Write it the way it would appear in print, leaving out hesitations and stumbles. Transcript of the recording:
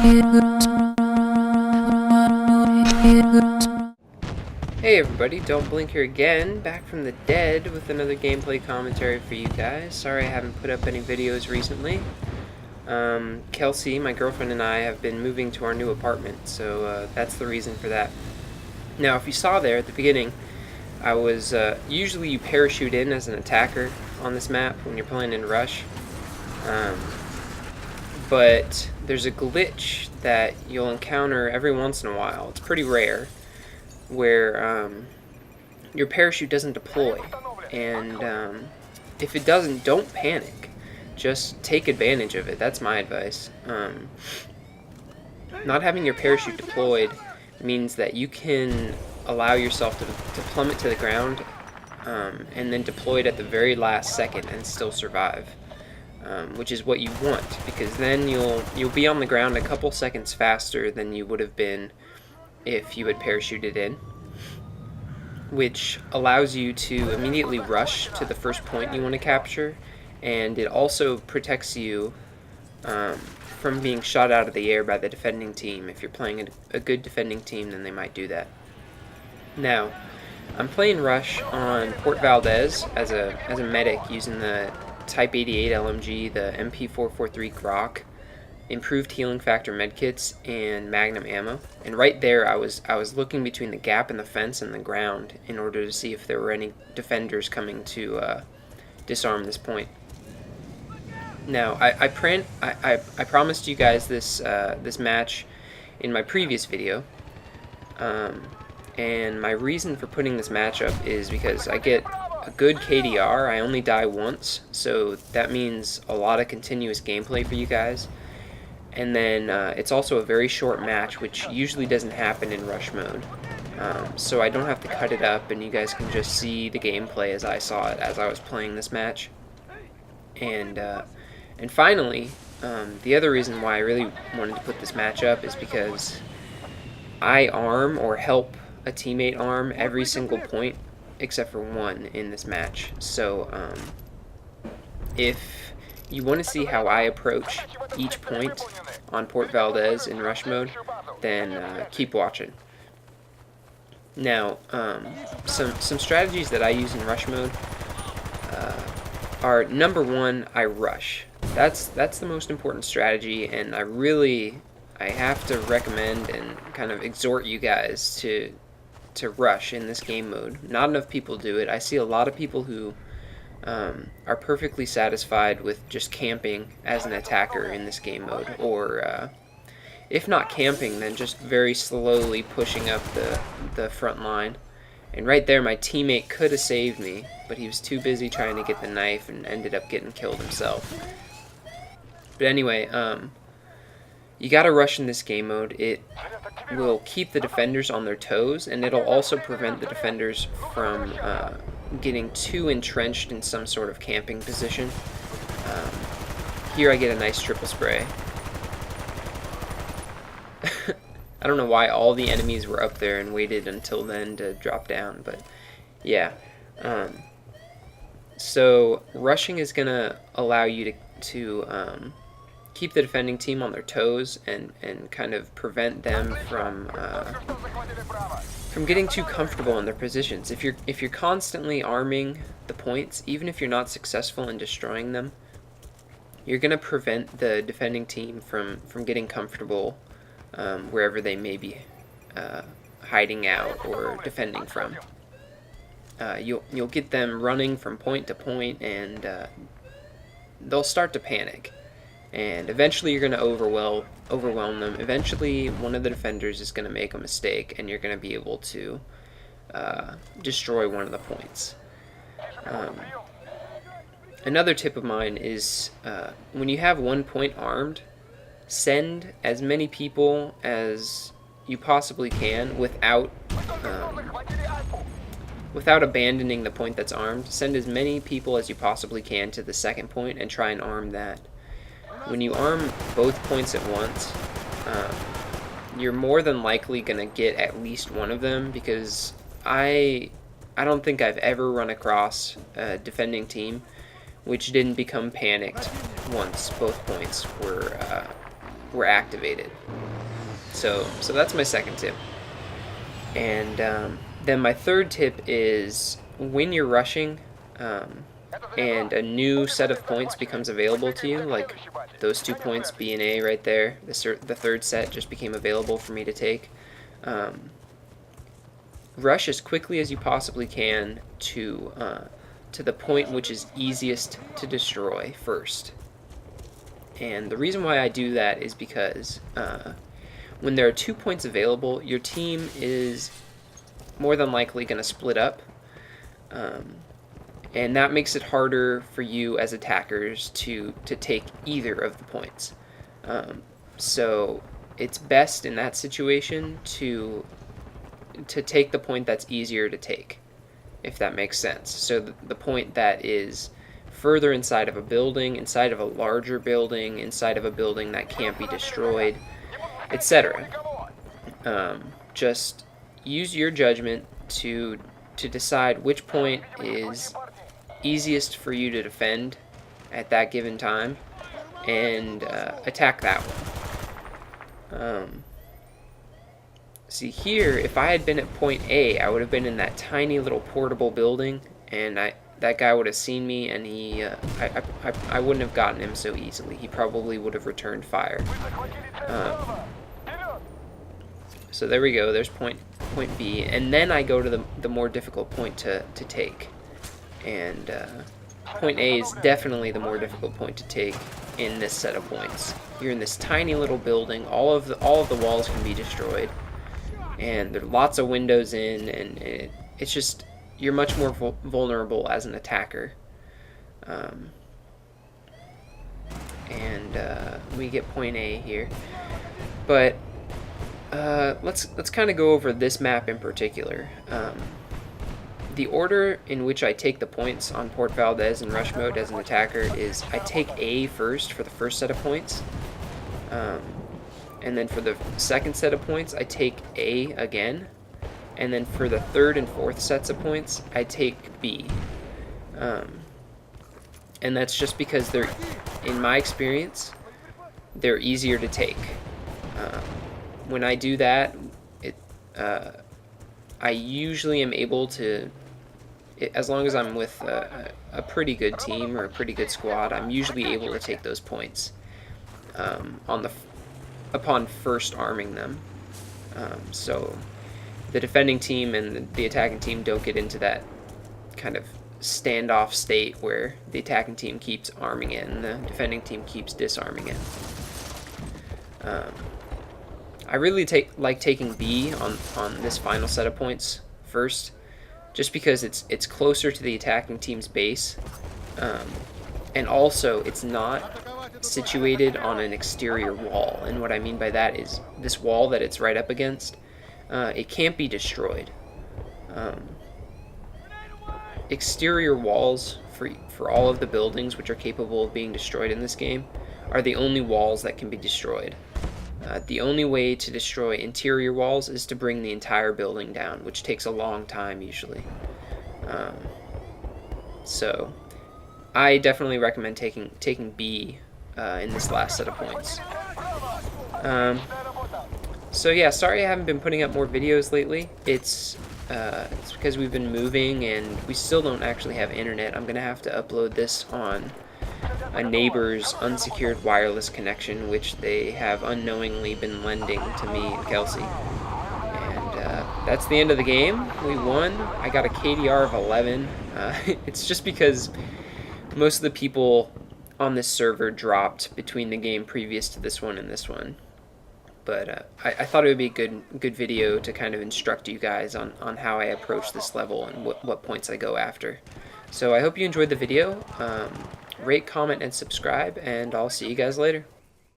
Hey everybody, Don't Blink here again, back from the dead with another gameplay commentary for you guys. Sorry I haven't put up any videos recently. Kelsey, my girlfriend, and I have been moving to our new apartment, so that's the reason for that. Now, if you saw there at the beginning, I was, usually you parachute in as an attacker on this map when you're playing in Rush. But there's a glitch that you'll encounter every once in a while. It's pretty rare, where your parachute doesn't deploy, and if it doesn't, don't panic. Just take advantage of it. That's my advice. Not having your parachute deployed means that you can allow yourself to plummet to the ground and then deploy it at the very last second and still survive, which is what you want, because then you'll be on the ground a couple seconds faster than you would have been if you had parachuted in, which allows you to immediately rush to the first point you want to capture, and it also protects you from being shot out of the air by the defending team. If you're playing a good defending team, then they might do that. Now, I'm playing Rush on Port Valdez as a medic using the Type 88 LMG, the MP443 Grok, improved healing factor medkits, and magnum ammo. And right there I was looking between the gap in the fence and the ground in order to see if there were any defenders coming to disarm this point. Now, I promised you guys this this match in my previous video, and my reason for putting this match up is because I get a good KDR. I only die once, so that means a lot of continuous gameplay for you guys. And then it's also a very short match, which usually doesn't happen in Rush mode. So I don't have to cut it up, and you guys can just see the gameplay as I saw it as I was playing this match. And finally, the other reason why I really wanted to put this match up is because I arm or help a teammate arm every single point except for one in this match. So if you want to see how I approach each point on Port Valdez in Rush mode, then keep watching. Now, some strategies that I use in Rush mode are, number one, I rush. That's the most important strategy, and I have to recommend and kind of exhort you guys to rush in this game mode. Not enough people do it. I see a lot of people who are perfectly satisfied with just camping as an attacker in this game mode, or if not camping, then just very slowly pushing up the front line. And right there, my teammate could have saved me, but he was too busy trying to get the knife and ended up getting killed himself. But anyway, you gotta rush in this game mode. It will keep the defenders on their toes, and it'll also prevent the defenders from getting too entrenched in some sort of camping position. Here I get a nice triple spray. I don't know why all the enemies were up there and waited until then to drop down, but yeah. So rushing is gonna allow you to keep the defending team on their toes and kind of prevent them from getting too comfortable in their positions. If you're constantly arming the points, even if you're not successful in destroying them, you're gonna prevent the defending team from getting comfortable wherever they may be hiding out or defending from. You'll get them running from point to point, and they'll start to panic. And eventually you're going to overwhelm them. Eventually one of the defenders is going to make a mistake, and you're going to be able to destroy one of the points. Another tip of mine is when you have one point armed, send as many people as you possibly can without abandoning the point that's armed. Send as many people as you possibly can to the second point and try and arm that. When you arm both points at once, you're more than likely going to get at least one of them, because I don't think I've ever run across a defending team which didn't become panicked once both points were activated. So that's my second tip. And then my third tip is when you're rushing and a new set of points becomes available to you, like those 2 points B and A right there, the third set just became available for me to take. Rush as quickly as you possibly can to the point which is easiest to destroy first. And the reason why I do that is because when there are 2 points available, your team is more than likely going to split up. And that makes it harder for you as attackers to take either of the points. So it's best in that situation to take the point that's easier to take, if that makes sense. So the point that is further inside of a building, inside of a larger building, inside of a building that can't be destroyed, etc. Just use your judgment to decide which point is easiest for you to defend at that given time, and attack that one. See here, if I had been at point A, I would have been in that tiny little portable building, and that guy would have seen me, and I wouldn't have gotten him so easily. He probably would have returned fire. So there we go. There's point B, and then I go to the more difficult point to take. And point A is definitely the more difficult point to take in this set of points. You're in this tiny little building. All of the walls can be destroyed, and there are lots of windows in, and it's just, you're much more vulnerable as an attacker. We get point A here, but let's kind of go over this map in particular. The order in which I take the points on Port Valdez in rush mode as an attacker is I take A first for the first set of points, and then for the second set of points I take A again, and then for the third and fourth sets of points I take B. And that's just because they're, in my experience, they're easier to take. When I do that, I usually am able to, as long as I'm with a pretty good team or a pretty good squad, I'm usually able to take those points upon first arming them. So the defending team and the attacking team don't get into that kind of standoff state where the attacking team keeps arming it and the defending team keeps disarming it. I really like taking B on this final set of points first, just because it's closer to the attacking team's base, and also it's not situated on an exterior wall. And what I mean by that is this wall that it's right up against, it can't be destroyed. Exterior walls for all of the buildings which are capable of being destroyed in this game are the only walls that can be destroyed. The only way to destroy interior walls is to bring the entire building down, which takes a long time usually. So I definitely recommend taking B in this last set of points. So yeah, sorry I haven't been putting up more videos lately. It's because we've been moving and we still don't actually have internet. I'm gonna have to upload this on a neighbor's unsecured wireless connection, which they have unknowingly been lending to me and Kelsey. And that's the end of the game. We won. I got a KDR of 11. It's just because most of the people on this server dropped between the game previous to this one and this one. But I thought it would be a good video to kind of instruct you guys on how I approach this level and what points I go after. So I hope you enjoyed the video. Rate, comment, and subscribe, and I'll see you guys later.